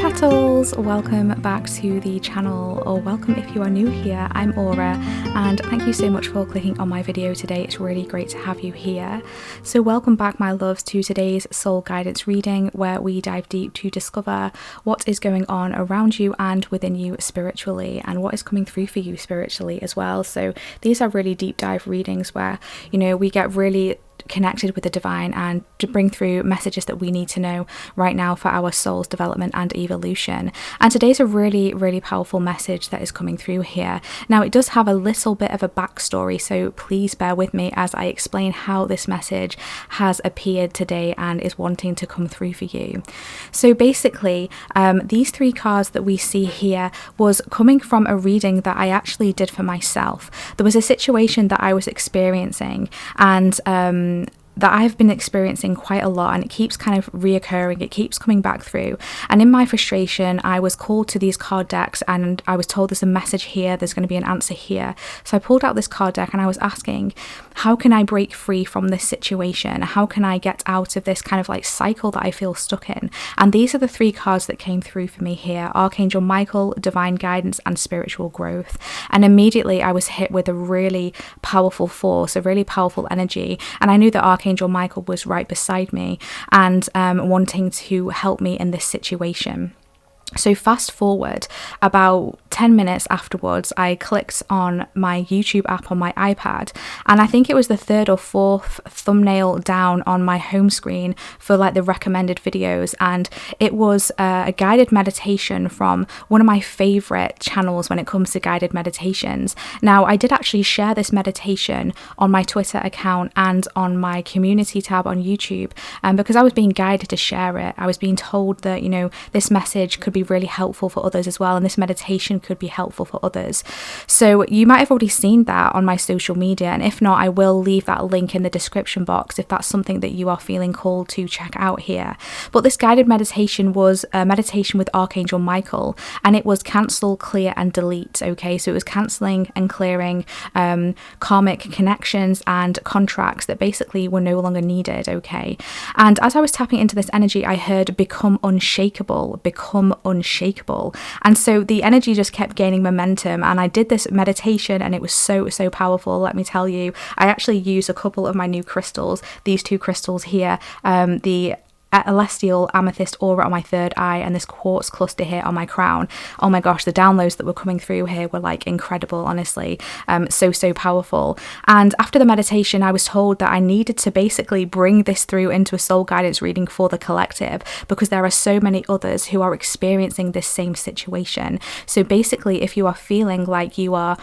Petals, welcome back to the channel, or welcome if you are new here. I'm Aura and thank you so much for clicking on my video today. It's really great to have you here. So welcome back, my loves, to today's soul guidance reading, where we dive deep to discover what is going on around you and within you spiritually, and what is coming through for you spiritually as well. So these are really deep dive readings where, you know, we get really connected with the divine and to bring through messages that we need to know right now for our soul's development and evolution. And today's a really powerful message that is coming through here. Now, it does have a little bit of a backstory, so please bear with me as I explain how this message has appeared today and is wanting to come through for you. So basically, these three cards that we see here was coming from a reading that I actually did for myself. There was a situation that I was experiencing, and that I've been experiencing quite a lot, and it keeps kind of reoccurring, it keeps coming back through. And in my frustration, I was called to these card decks and I was told there's a message here, there's going to be an answer here. So I pulled out this card deck and I was asking, how can I break free from this situation? How can I get out of this kind of like cycle that I feel stuck in? And these are the three cards that came through for me here: Archangel Michael, Divine Guidance, and Spiritual Growth. And immediately I was hit with a really powerful force, a really powerful energy, and I knew that Archangel Michael was right beside me and wanting to help me in this situation. So fast forward about 10 minutes afterwards, I clicked on my YouTube app on my iPad, and I think it was the third or fourth thumbnail down on my home screen for like the recommended videos, and it was a guided meditation from one of my favorite channels when it comes to guided meditations. Now, I did actually share this meditation on my Twitter account and on my community tab on YouTube, because I was being guided to share it. I was being told that, you know, this message could be really helpful for others as well, and this meditation could be helpful for others. So you might have already seen that on my social media, and if not, I will leave that link in the description box if that's something that you are feeling called to check out here. But this guided meditation was a meditation with Archangel Michael, and it was cancel, clear, and delete. Okay, so it was cancelling and clearing karmic connections and contracts that basically were no longer needed. Okay, and as I was tapping into this energy, I heard become unshakable, become unshakable. And so the energy just kept gaining momentum, and I did this meditation and it was so powerful. Let me tell you, I actually used a couple of my new crystals, these two crystals here, the celestial amethyst aura on my third eye and this quartz cluster here on my crown. Oh my gosh, the downloads that were coming through here were like incredible, honestly. So powerful. And after the meditation, I was told that I needed to basically bring this through into a soul guidance reading for the collective, because there are so many others who are experiencing this same situation. So basically, if you are feeling like you are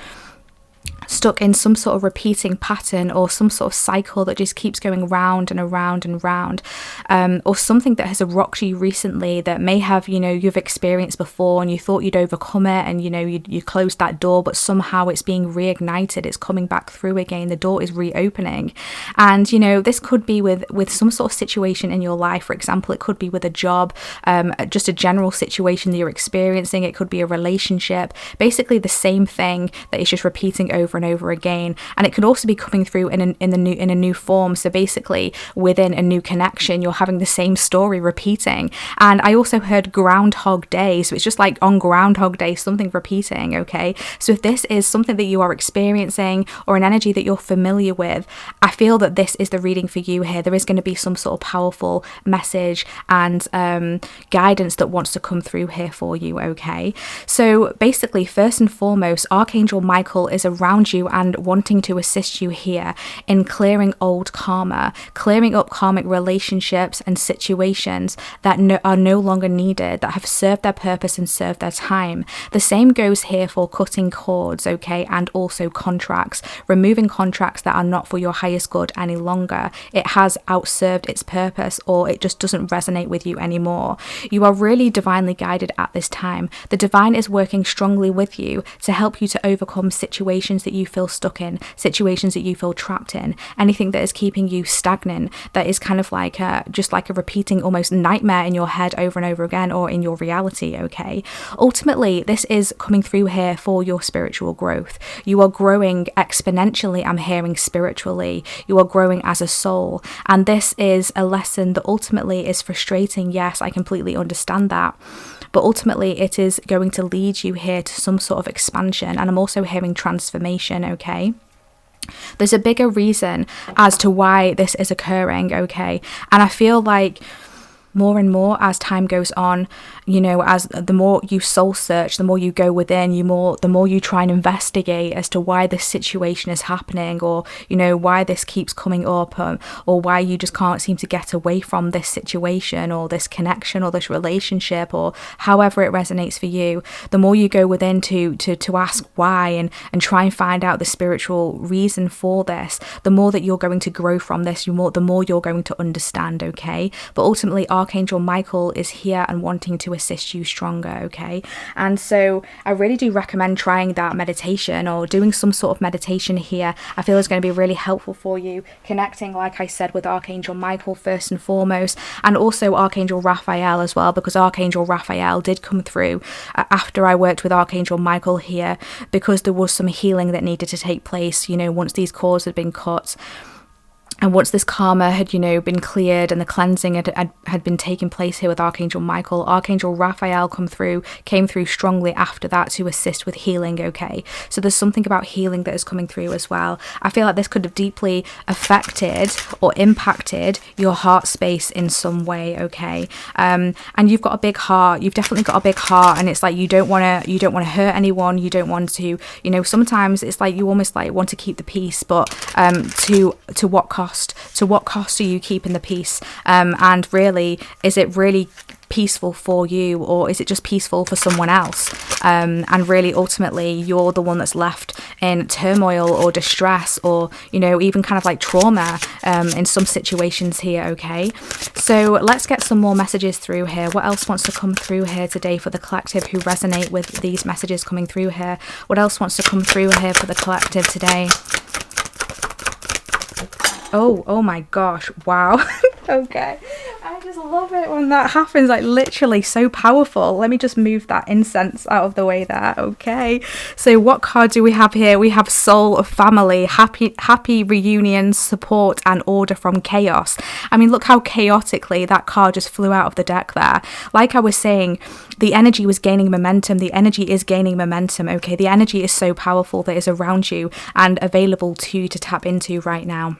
stuck in some sort of repeating pattern or some sort of cycle that just keeps going round and around and round, or something that has rocked you recently that may have, you know, you've experienced before and you thought you'd overcome it, and you know you closed that door, but somehow it's being reignited, it's coming back through again, the door is reopening. And you know, this could be with some sort of situation in your life. For example, it could be with a job, just a general situation that you're experiencing. It could be a relationship, basically the same thing that is just repeating over and over again. And it could also be coming through in a new form. So basically, within a new connection, you're having the same story repeating. And I also heard Groundhog Day, so it's just like on Groundhog Day, something repeating. Okay, so if this is something that you are experiencing or an energy that you're familiar with, I feel that this is the reading for you here. There is going to be some sort of powerful message and guidance that wants to come through here for you. Okay, so basically, first and foremost, Archangel Michael is around you and wanting to assist you here in clearing old karma, clearing up karmic relationships and situations that are no longer needed, that have served their purpose and served their time. The same goes here for cutting cords, okay, and also contracts, removing contracts that are not for your highest good any longer. It has outserved its purpose, or it just doesn't resonate with you anymore. You are really divinely guided at this time. The divine is working strongly with you to help you to overcome situations that you feel stuck in, situations that you feel trapped in, anything that is keeping you stagnant, that is kind of like just like a repeating almost nightmare in your head over and over again, or in your reality. Okay, ultimately this is coming through here for your spiritual growth. You are growing exponentially, I'm hearing, spiritually. You are growing as a soul, and this is a lesson that ultimately is frustrating. Yes, I completely understand that. but ultimately it is going to lead you here to some sort of expansion. And I'm also hearing transformation, okay? There's a bigger reason as to why this is occurring, okay? And I feel like more and more as time goes on, you know, as the more you soul search, the more you go within, the more you try and investigate as to why this situation is happening, or, you know, why this keeps coming up, or why you just can't seem to get away from this situation or this connection or this relationship, or however it resonates for you. The more you go within to ask why and try and find out the spiritual reason for this, the more that you're going to grow from this, the more you're going to understand, okay? But ultimately, Archangel Michael is here and wanting to assist you stronger, okay? And so I really do recommend trying that meditation or doing some sort of meditation here. I feel it's going to be really helpful for you, connecting, like I said, with Archangel Michael first and foremost, and also Archangel Raphael as well, because Archangel Raphael did come through after I worked with Archangel Michael here, because there was some healing that needed to take place, you know, once these cords had been cut. And once this karma had, you know, been cleared and the cleansing had been taking place here with Archangel Michael, Archangel Raphael came through strongly after that to assist with healing, okay? So there's something about healing that is coming through as well. I feel like this could have deeply affected or impacted your heart space in some way, okay? And you've got a big heart. You've definitely got a big heart, and it's like you don't want to hurt anyone. You don't want to, you know, sometimes it's like you almost like want to keep the peace, but to what cost? To what cost are you keeping the peace? And really, is it really peaceful for you, or is it just peaceful for someone else? And really, ultimately, you're the one that's left in turmoil or distress, or, you know, even kind of like trauma in some situations here, okay? So let's get some more messages through here. What else wants to come through here today for the collective who resonate with these messages coming through here? What else wants to come through here for the collective today? Oh my gosh, wow. Okay, I just love it when that happens, like literally so powerful. Let me just move that incense out of the way there. Okay, so what card do we have here? We have Soul of Family, happy reunion, support and order from chaos. I mean, look how chaotically that card just flew out of the deck there. Like I was saying, the energy was gaining momentum. The energy is gaining momentum, okay? The energy is so powerful that is around you and available to you to tap into right now.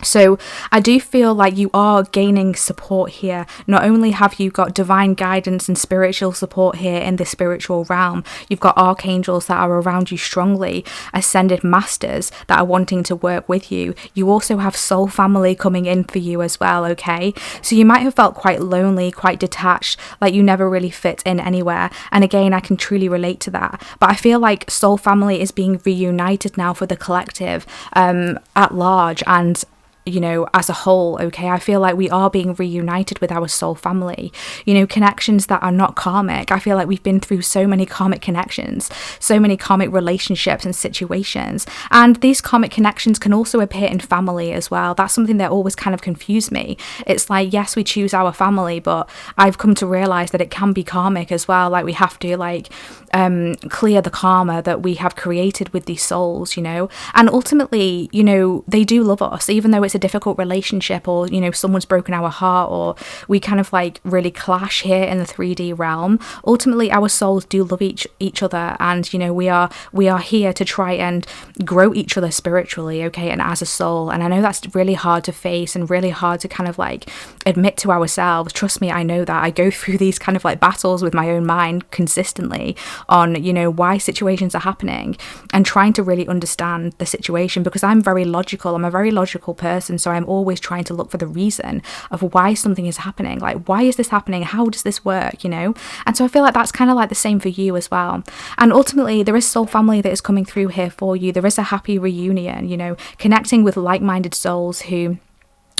So I do feel like you are gaining support here. Not only have you got divine guidance and spiritual support here in the spiritual realm, you've got archangels that are around you strongly, ascended masters that are wanting to work with you. You also have soul family coming in for you as well, okay? So you might have felt quite lonely, quite detached, like you never really fit in anywhere. And again, I can truly relate to that. But I feel like soul family is being reunited now for the collective at large, and you know, as a whole, okay? I feel like we are being reunited with our soul family, you know, connections that are not karmic. I feel like we've been through so many karmic connections, so many karmic relationships and situations, and these karmic connections can also appear in family as well. That's something that always kind of confused me. It's like, yes, we choose our family, but I've come to realize that it can be karmic as well. Like we have to like clear the karma that we have created with these souls, you know, and ultimately, you know, they do love us, even though it's a difficult relationship, or, you know, someone's broken our heart, or we kind of like really clash here in the 3D realm. Ultimately, our souls do love each other, and, you know, we are here to try and grow each other spiritually, okay, and as a soul. And I know that's really hard to face and really hard to kind of like admit to ourselves. Trust me, I know that. I go through these kind of like battles with my own mind consistently on, you know, why situations are happening, and trying to really understand the situation, because I'm very logical. I'm a very logical person, so I'm always trying to look for the reason of why something is happening. Like, why is this happening? How does this work, you know? And so I feel like that's kind of like the same for you as well. And ultimately, there is soul family that is coming through here for you. There is a happy reunion, you know, connecting with like-minded souls who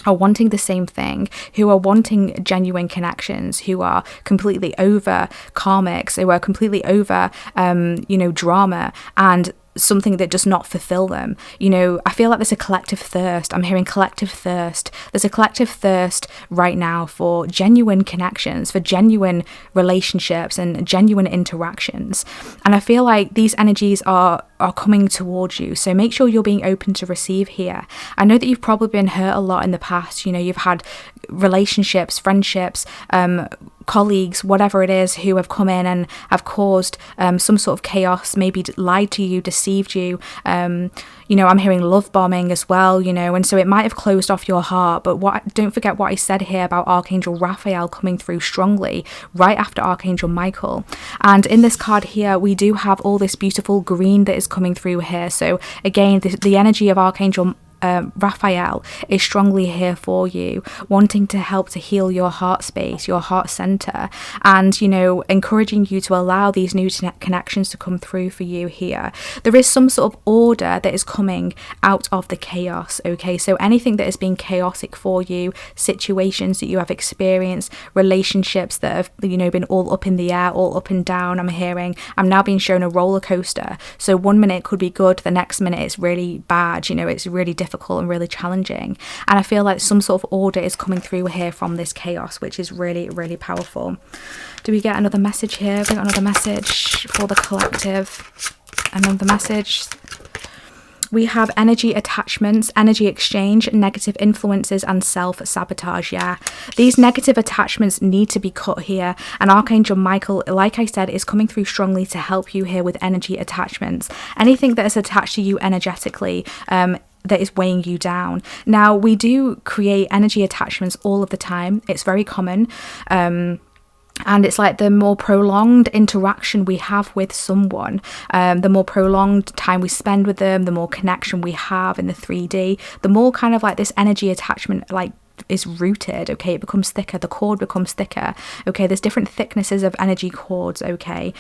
are wanting the same thing, who are wanting genuine connections, who are completely over karmics, who are completely over, you know, drama and something that does not fulfill them. You know, I feel like there's a collective thirst. I'm hearing collective thirst. There's a collective thirst right now for genuine connections, for genuine relationships and genuine interactions. And I feel like these energies are coming towards you. So make sure you're being open to receive here. I know that you've probably been hurt a lot in the past. You know, you've had relationships, friendships, colleagues, whatever it is, who have come in and have caused some sort of chaos, maybe lied to you, deceived you. You know, I'm hearing love bombing as well, you know, and so it might have closed off your heart. But don't forget what I said here about Archangel Raphael coming through strongly right after Archangel Michael. And in this card here, we do have all this beautiful green that is coming through here. So again, the energy of Archangel Raphael is strongly here for you, wanting to help to heal your heart space, your heart center, and, you know, encouraging you to allow these new connections to come through for you here. There is some sort of order that is coming out of the chaos, okay? So anything that has been chaotic for you, situations that you have experienced, relationships that have, you know, been all up in the air, all up and down, I'm now being shown a roller coaster. So one minute it could be good, the next minute it's really bad, you know, it's really difficult and really challenging. And I feel like some sort of order is coming through here from this chaos, which is really, really powerful. Do we get another message here? We got another message for the collective. Another message. We have energy attachments, energy exchange, negative influences, and self-sabotage. Yeah, these negative attachments need to be cut here. And Archangel Michael, like I said, is coming through strongly to help you here with energy attachments. Anything that is attached to you energetically, that is weighing you down. Now, we do create energy attachments all of the time. It's very common. And it's like the more prolonged interaction we have with someone, the more prolonged time we spend with them, the more connection we have in the 3D, the more kind of like this energy attachment like is rooted, okay? It becomes thicker, the cord becomes thicker, okay? There's different thicknesses of energy cords, okay?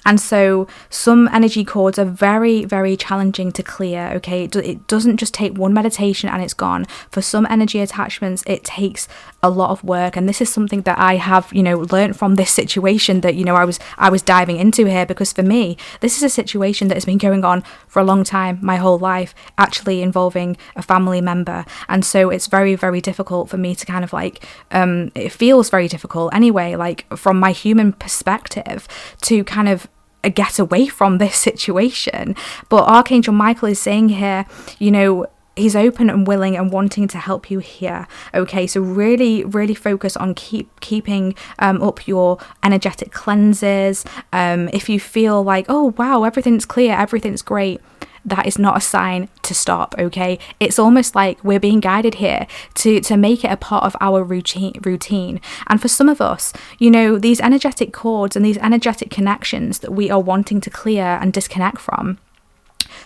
And so some energy cords are very, very challenging to clear, okay? It doesn't just take one meditation and it's gone. For some energy attachments, it takes a lot of work, and this is something that I have, you know, learned from this situation that, you know, I was diving into here, because for me, this is a situation that has been going on for a long time, my whole life, actually involving a family member. And so it's very, very difficult for me to kind of like, it feels very difficult anyway, like from my human perspective, to kind of get away from this situation. But Archangel Michael is saying here, you know, he's open and willing and wanting to help you here, okay? So really, really focus on keeping up your energetic cleanses. If you feel like, oh wow, everything's clear, everything's great, that is not a sign to stop, okay? It's almost like we're being guided here to make it a part of our routine. And for some of us, you know, these energetic cords and these energetic connections that we are wanting to clear and disconnect from,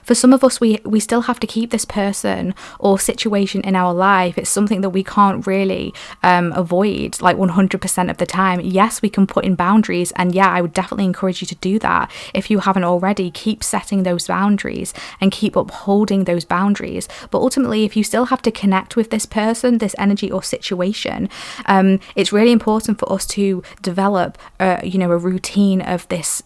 for some of us, we still have to keep this person or situation in our life. It's something that we can't really avoid like 100% of the time. Yes, we can put in boundaries, and yeah, I would definitely encourage you to do that. If you haven't already, keep setting those boundaries and keep upholding those boundaries. But ultimately, if you still have to connect with this person, this energy or situation, it's really important for us to develop you know, a routine of this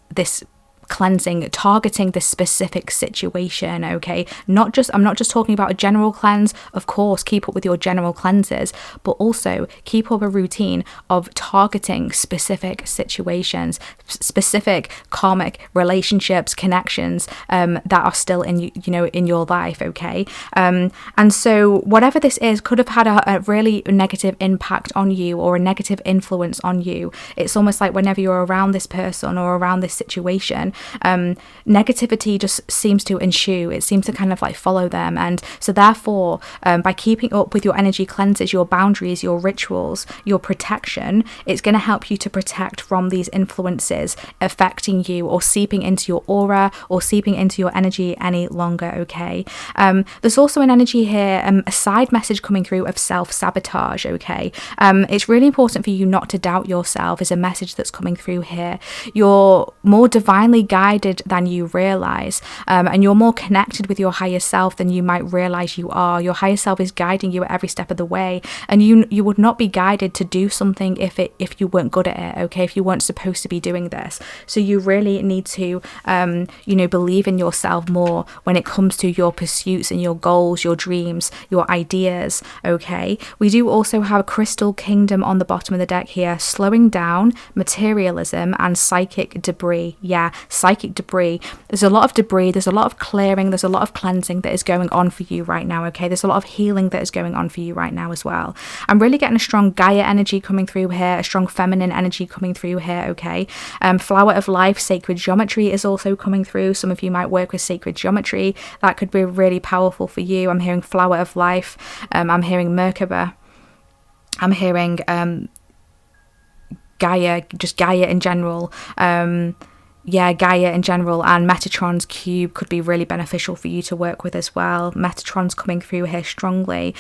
cleansing, targeting this specific situation, okay? I'm not just talking about a general cleanse. Of course, keep up with your general cleanses, but also keep up a routine of targeting specific situations, specific karmic relationships, connections that are still in, you know, in your life, okay? And so whatever this is could have had a really negative impact on you or a negative influence on you. It's almost like whenever you're around this person or around this situation, negativity just seems to ensue. It seems to kind of like follow them. And so therefore, by keeping up with your energy cleanses, your boundaries, your rituals, your protection, it's going to help you to protect from these influences affecting you or seeping into your aura or seeping into your energy any longer, okay? There's also an energy here, a side message coming through of self-sabotage, okay? It's really important for you not to doubt yourself is a message that's coming through here. You're more divinely guided than you realize, and you're more connected with your higher self than you might realize you are. Your higher self is guiding you at every step of the way, and you would not be guided to do something if you weren't good at it, okay? If you weren't supposed to be doing this. So you really need to you know, believe in yourself more when it comes to your pursuits and your goals, your dreams, your ideas, okay? We do also have Crystal Kingdom on the bottom of the deck here, slowing down, materialism, and psychic debris. Yeah, psychic debris. There's a lot of debris, there's a lot of clearing, there's a lot of cleansing that is going on for you right now, okay? There's a lot of healing that is going on for you right now as well. I'm really getting a strong Gaia energy coming through here, a strong feminine energy coming through here, okay? Flower of life, sacred geometry is also coming through. Some of you might work with sacred geometry. That could be really powerful for you. I'm hearing flower of life. I'm hearing Merkaba. I'm hearing Gaia, just Gaia in general. Gaia in general, and Metatron's cube could be really beneficial for you to work with as well. Metatron's coming through here strongly.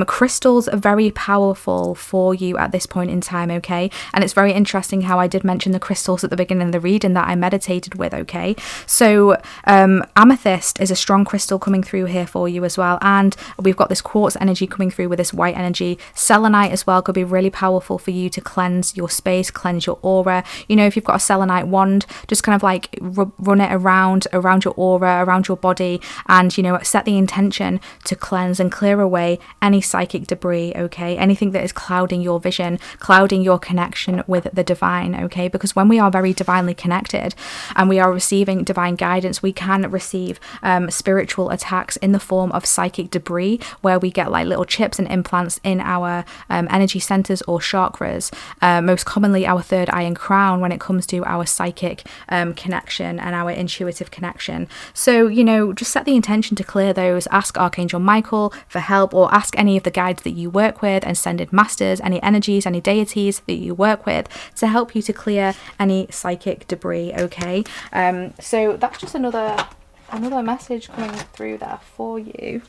Crystals are very powerful for you at this point in time, okay? And it's very interesting how I did mention the crystals at the beginning of the reading that I meditated with, okay? So amethyst is a strong crystal coming through here for you as well, and we've got this quartz energy coming through with this white energy. Selenite as well could be really powerful for you to cleanse your space, cleanse your aura. You know, if you've got a selenite wand, just kind of like run it around your aura, around your body, and, you know, set the intention to cleanse and clear away any psychic debris, okay? Anything that is clouding your vision, clouding your connection with the divine, okay? Because when we are very divinely connected and we are receiving divine guidance, we can receive spiritual attacks in the form of psychic debris, where we get like little chips and implants in our energy centers or chakras, most commonly our third eye and crown, when it comes to our psychic connection and our intuitive connection. So, you know, just set the intention to clear those. Ask Archangel Michael for help, or ask any of the guides that you work with, and send in masters, any energies, any deities that you work with, to help you to clear any psychic debris, okay? So that's just another message coming through there for you.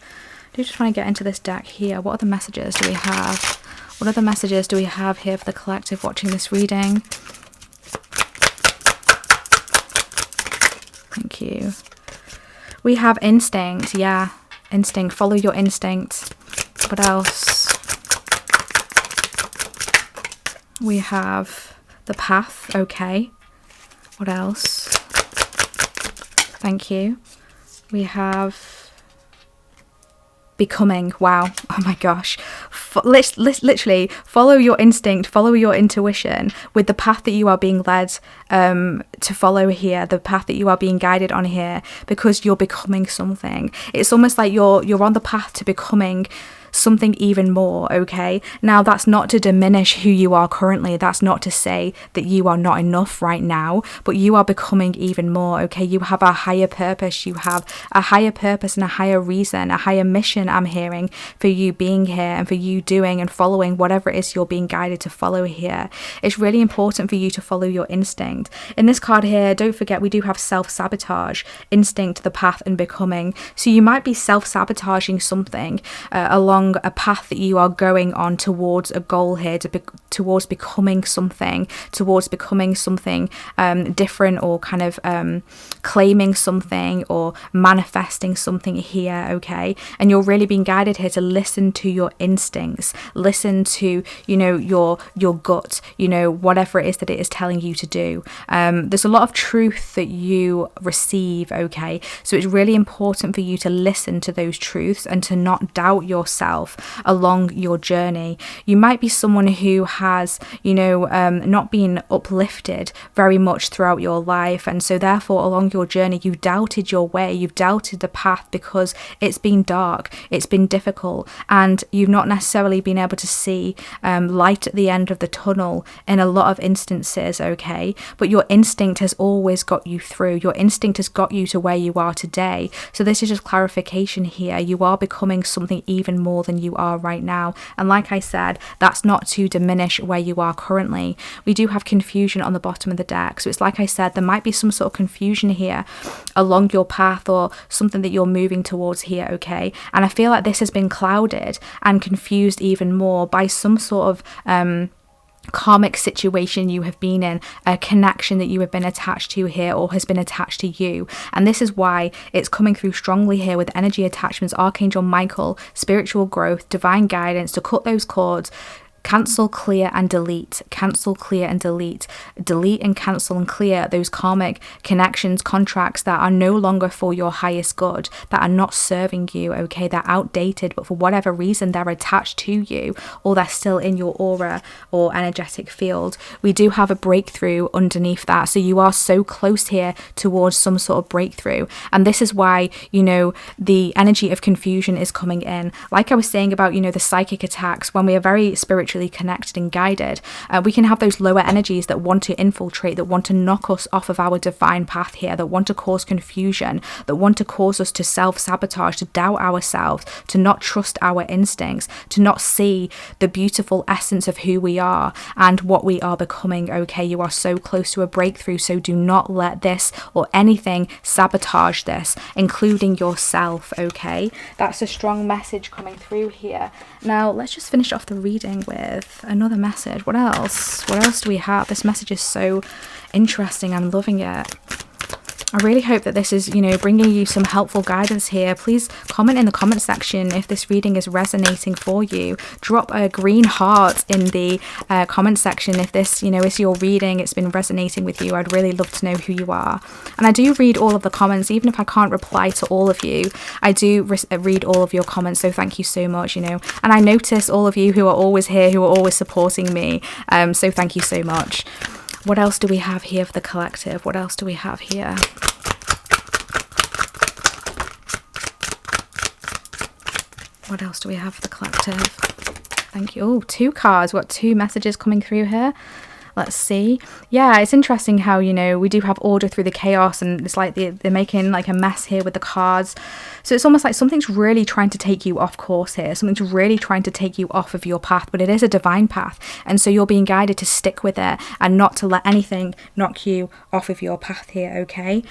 I do just want to get into this deck here. What other messages do we have? What other messages do we have here for the collective watching this reading? Thank you. We have instinct. Yeah, instinct. Follow your instinct. What else? We have the path. Okay. What else? Thank you. We have becoming. Wow. Oh my gosh. Literally follow your instinct, follow your intuition with the path that you are being led to follow here, the path that you are being guided on here, because you're becoming something. It's almost like you're on the path to becoming something even more, okay? Now, that's not to diminish who you are currently. That's not to say that you are not enough right now, but you are becoming even more, okay? You have a higher purpose. You have a higher purpose and a higher reason, a higher mission, I'm hearing, for you being here and for you doing and following whatever it is you're being guided to follow here. It's really important for you to follow your instinct. In this card here, don't forget, we do have self-sabotage, instinct, the path, and becoming. So you might be self-sabotaging something along a path that you are going on towards a goal here, towards becoming something different, or kind of claiming something or manifesting something here, okay? And you're really being guided here to listen to your instincts, listen to, you know, your gut, you know, whatever it is that it is telling you to do. There's a lot of truth that you receive, okay? So it's really important for you to listen to those truths and to not doubt yourself along your journey. You might be someone who has, you know, not been uplifted very much throughout your life, and so therefore along your journey you've doubted your way, you've doubted the path, because it's been dark, it's been difficult, and you've not necessarily been able to see light at the end of the tunnel in a lot of instances, okay? But your instinct has always got you through. Your instinct has got you to where you are today. So this is just clarification here. You are becoming something even more than you are right now. And like I said, that's not to diminish where you are currently. We do have confusion on the bottom of the deck. So it's like I said, there might be some sort of confusion here along your path, or something that you're moving towards here, okay? And I feel like this has been clouded and confused even more by some sort of karmic situation you have been in, a connection that you have been attached to here, or has been attached to you. And this is why it's coming through strongly here with energy attachments, Archangel Michael, spiritual growth, divine guidance, to cut those cords, Cancel, clear and delete. Cancel, clear and delete. Delete and cancel and clear those karmic connections, contracts that are no longer for your highest good, that are not serving you, okay? They're outdated, but for whatever reason they're attached to you, or they're still in your aura or energetic field. We do have a breakthrough underneath that. So you are so close here towards some sort of breakthrough. And this is why, you know, the energy of confusion is coming in. Like I was saying about, you know, the psychic attacks, when we are very spiritually connected and guided, we can have those lower energies that want to infiltrate, that want to knock us off of our divine path here, that want to cause confusion, that want to cause us to self-sabotage, to doubt ourselves, to not trust our instincts, to not see the beautiful essence of who we are and what we are becoming, okay? You are so close to a breakthrough, so do not let this or anything sabotage this, including yourself, okay? That's a strong message coming through here. Now, let's just finish off the reading with another message. What else? What else do we have? This message is so interesting. I'm loving it. I really hope that this is, you know, bringing you some helpful guidance here. Please comment in the comment section if this reading is resonating for you. Drop a green heart in the comment section if this, you know, is your reading, it's been resonating with you. I'd really love to know who you are. And I do read all of the comments, even if I can't reply to all of you. I do read all of your comments, so thank you so much, you know. And I notice all of you who are always here, who are always supporting me. So thank you so much. What else do we have here for the collective? What else do we have here? What else do we have for the collective? Thank you. Oh, 2 cards. We've got 2 messages coming through here. Let's see. Yeah, it's interesting how, you know, we do have order through the chaos, and it's like they're making like a mess here with the cards. So it's almost like something's really trying to take you off course here. Something's really trying to take you off of your path, but it is a divine path. And so you're being guided to stick with it and not to let anything knock you off of your path here, okay?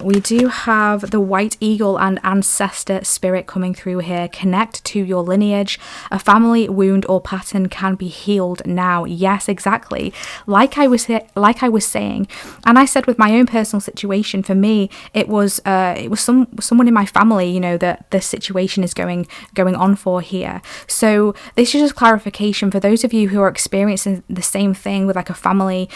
We do have the White Eagle and Ancestor Spirit coming through here. Connect to your lineage. A family wound or pattern can be healed now. Yes, exactly. Like I was saying, and I said with my own personal situation, for me, it was someone in my family, you know, that the situation is going on for here. So this is just clarification for those of you who are experiencing the same thing with like a family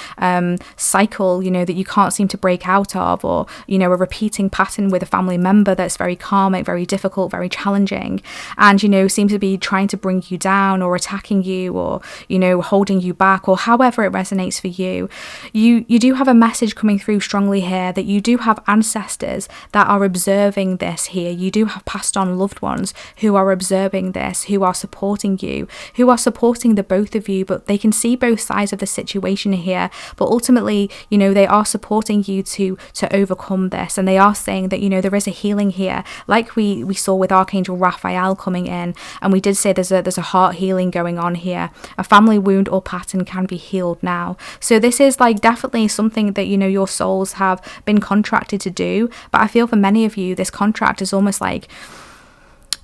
cycle, you know, that you can't seem to break out of, or, you know, a repeating pattern with a family member that's very karmic, very difficult, very challenging, and, you know, seems to be trying to bring you down or attacking you, or, you know, holding you back, or however it resonates for you. You do have a message coming through strongly here that you do have ancestors that are observing this here. You do have passed on loved ones who are observing this, who are supporting you, who are supporting the both of you, but they can see both sides of the situation here. But ultimately, you know, they are supporting you to overcome this, and they are saying that, you know, there is a healing here, like we saw with Archangel Raphael coming in, and we did say there's a heart healing going on here. A family wound or pattern can be healed now. So this is like definitely something that, you know, your souls have been contracted to do. But I feel for many of you, this contract is almost like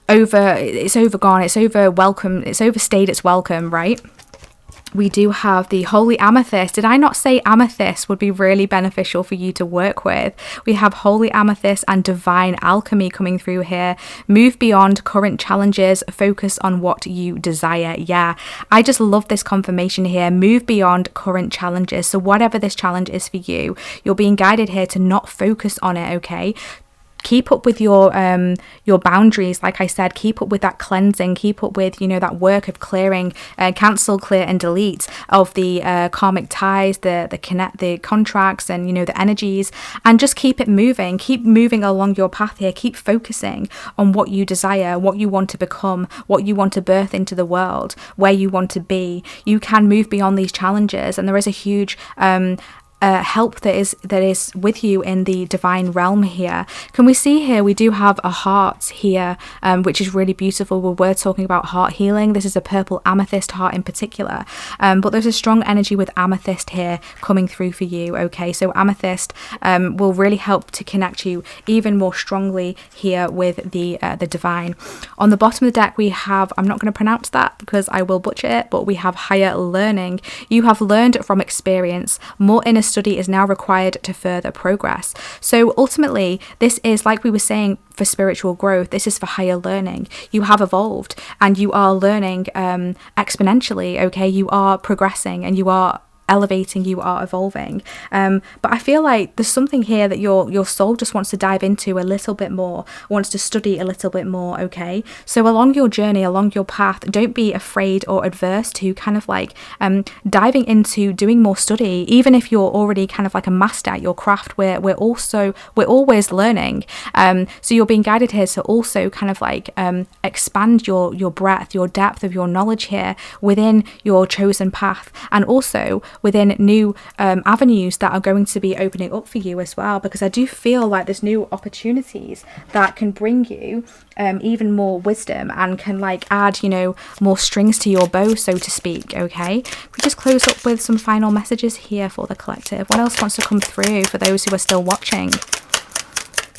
it's overgone, it's over welcome, it's overstayed its welcome, right? We do have the Holy Amethyst. Did I not say amethyst would be really beneficial for you to work with? We have Holy Amethyst and Divine Alchemy coming through here. Move beyond current challenges. Focus on what you desire. Yeah, I just love this confirmation here. Move beyond current challenges. So whatever this challenge is for you, you're being guided here to not focus on it, okay? Keep up with your boundaries. Like I said, keep up with that cleansing, keep up with, you know, that work of clearing, cancel, clear and delete of the karmic ties, the contracts, and, you know, the energies, and just keep it moving. Keep moving along your path here. Keep focusing on what you desire, what you want to become, what you want to birth into the world, where you want to be. You can move beyond these challenges, and there is a huge help that is with you in the divine realm here. Can we see here, we do have a heart here, which is really beautiful. We're talking about heart healing. This is a purple amethyst heart in particular, but there's a strong energy with amethyst here coming through for you, okay? So amethyst will really help to connect you even more strongly here with the divine. On the bottom of the deck we have, I'm not going to pronounce that because I will butcher it, but we have higher learning. You have learned from experience. More inner study is now required to further progress. So ultimately, this is, like we were saying, for spiritual growth. This is for higher learning. You have evolved, and you are learning exponentially, okay? You are progressing and you are elevating, you are evolving, but I feel like there's something here that your soul just wants to dive into a little bit more, wants to study a little bit more, okay? So along your journey, along your path, don't be afraid or adverse to kind of like diving into doing more study. Even if you're already kind of like a master at your craft, we're always learning, so you're being guided here to also kind of like expand your breadth, your depth of your knowledge here within your chosen path, and also within new avenues that are going to be opening up for you as well, because I do feel like there's new opportunities that can bring you even more wisdom and can like add, you know, more strings to your bow, so to speak, okay? We just close up with some final messages here for the collective. What else wants to come through for those who are still watching?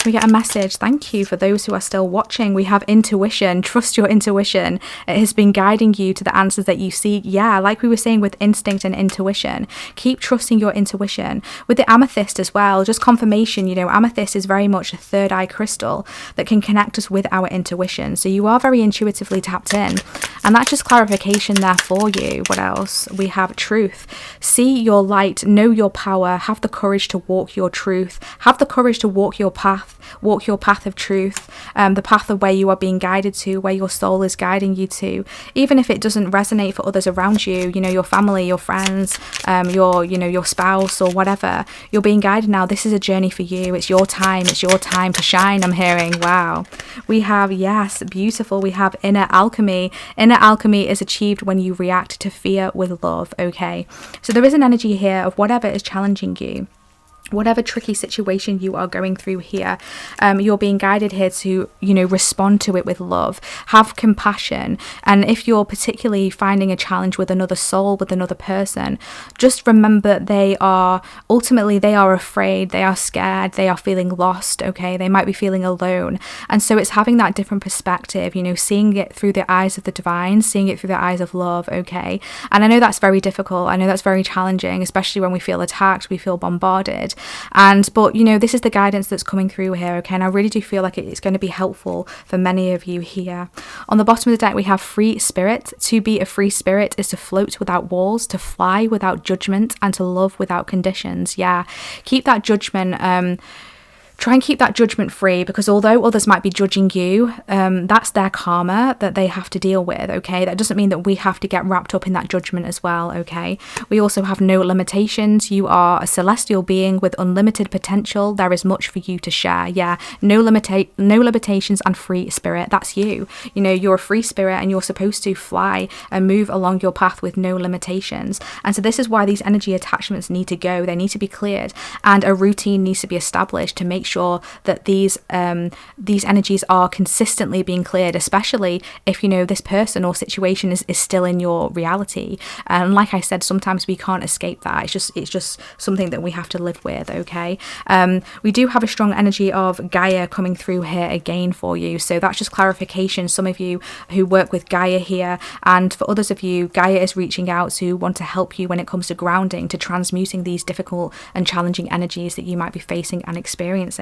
We get a message. Thank you for those who are still watching. We have intuition. Trust your intuition. It has been guiding you to the answers that you seek. Yeah, like we were saying with instinct and intuition, keep trusting your intuition. With the amethyst as well, just confirmation, you know, amethyst is very much a third eye crystal that can connect us with our intuition. So you are very intuitively tapped in. And that's just clarification there for you. What else? We have truth. See your light, know your power, have the courage to walk your truth, have the courage to walk your path. Walk your path of truth, the path of where you are being guided to, where your soul is guiding you to, even if it doesn't resonate for others around you, you know, your family, your friends, your spouse or whatever. You're being guided now. This is a journey for you. It's your time to shine, I'm hearing. Wow. We have, yes, beautiful. We have inner alchemy. Inner alchemy is achieved when you react to fear with love, okay? So there is an energy here of whatever is challenging you, whatever tricky situation you are going through here, you're being guided here to, you know, respond to it with love, have compassion. And if you're particularly finding a challenge with another soul, with another person, just remember they are afraid, they are scared, they are feeling lost, okay? They might be feeling alone. And so it's having that different perspective, you know, seeing it through the eyes of the divine, seeing it through the eyes of love, okay? And I know that's very difficult. I know that's very challenging, especially when we feel attacked, we feel bombarded. But you know, this is the guidance that's coming through here, okay? And I really do feel like it's going to be helpful for many of you here. On the bottom of the deck we have free spirit. To be a free spirit is to float without walls, to fly without judgment, and to love without conditions. Yeah, keep that judgment try and keep that judgment free, because although others might be judging you, that's their karma that they have to deal with, okay? That doesn't mean that we have to get wrapped up in that judgment as well, okay? We also have no limitations. You are a celestial being with unlimited potential. There is much for you to share. Yeah, no limitations and free spirit. That's you. You know, you're a free spirit and you're supposed to fly and move along your path with no limitations. And so this is why these energy attachments need to go. They need to be cleared, and a routine needs to be established to make sure that these energies are consistently being cleared, especially if, you know, this person or situation is still in your reality. And like I said, sometimes we can't escape that. It's just something that we have to live with, okay? We do have a strong energy of Gaia coming through here again for you, so that's just clarification. Some of you who work with Gaia here, and for others of you, Gaia is reaching out to want to help you when it comes to grounding, to transmuting these difficult and challenging energies that you might be facing and experiencing.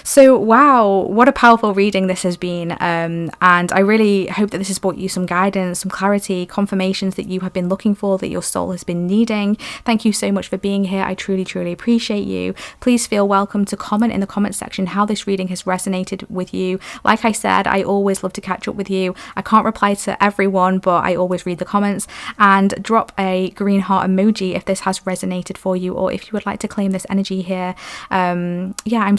So wow, what a powerful reading this has been, and I really hope that this has brought you some guidance, some clarity, confirmations that you have been looking for, that your soul has been needing. Thank you so much for being here. I truly appreciate you. Please feel welcome to comment in the comment section how this reading has resonated with you. Like I said, I always love to catch up with you. I can't reply to everyone, but I always read the comments, and drop a green heart emoji if this has resonated for you, or if you would like to claim this energy here. Yeah,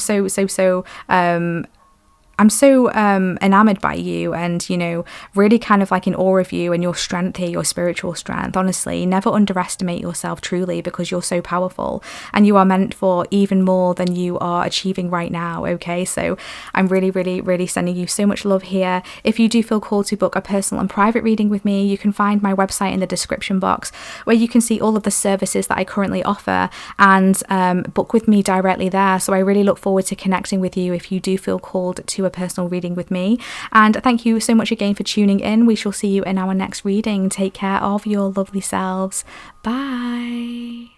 I'm so enamored by you, and, you know, really kind of like in awe of you and your strength here, your spiritual strength. Honestly, never underestimate yourself, truly, because you're so powerful and you are meant for even more than you are achieving right now, okay? So I'm really sending you so much love here. If you do feel called to book a personal and private reading with me, you can find my website in the description box, where you can see all of the services that I currently offer, and book with me directly there. So I really look forward to connecting with you if you do feel called to a personal reading with me. And thank you so much again for tuning in. We shall see you in our next reading. Take care of your lovely selves. Bye.